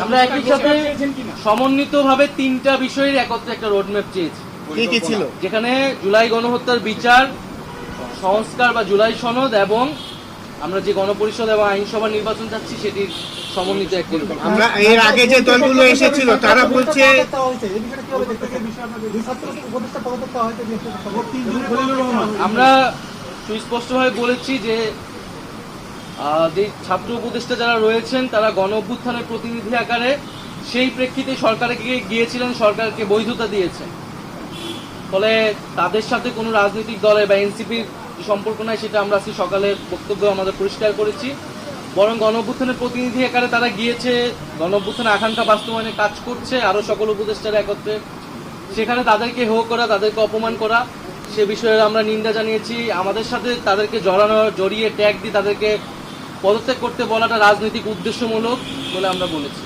আমরা একই সাথে সমন্বিতভাবে তিনটা বিষয়ের একত্রে একটা রোডম্যাপ চেয়েছি। কি ছিল? যেখানে জুলাই গণহত্যার বিচার, সংস্কার বা জুলাই সনদ এবং আমরা যে গণপরিষদ এবং আইনসভা নির্বাচন চাচ্ছি সেটির সমন্বিত একটি রূপ। আমরা এর আগে যে দলগুলো এসেছিল তারা বলছে আমরা সুস্পষ্টভাবে বলেছি যে যে ছাত্র উপদেষ্টা যারা রয়েছেন তারা গণ অভ্যুত্থানের প্রতিনিধি আকারে সেই প্রেক্ষিতে সরকারকে গিয়েছিলেন, সরকারকে বৈধতা দিয়েছেন। ফলে তাদের সাথে কোনো রাজনৈতিক দলে বা এনসিপির সম্পর্ক নাই, সেটা আমরা আজকে সকালের বক্তব্য আমাদের পরিষ্কার করেছি। বরং গণ অভ্যুত্থানের প্রতিনিধি আকারে তারা গিয়েছে, গণ অভ্যুত্থানের আকাঙ্ক্ষা বাস্তবায়নে কাজ করছে আরো সকল উপদেষ্টারা একত্রে। সেখানে তাদেরকে হো করা, তাদেরকে অপমান করা, সে বিষয়ে আমরা নিন্দা জানিয়েছি। আমাদের সাথে তাদেরকে জড়িয়ে ট্যাগ দিয়ে তাদেরকে পদত্যাগ করতে বলাটা রাজনৈতিক উদ্দেশ্যমূলক বলে আমরা বলেছি।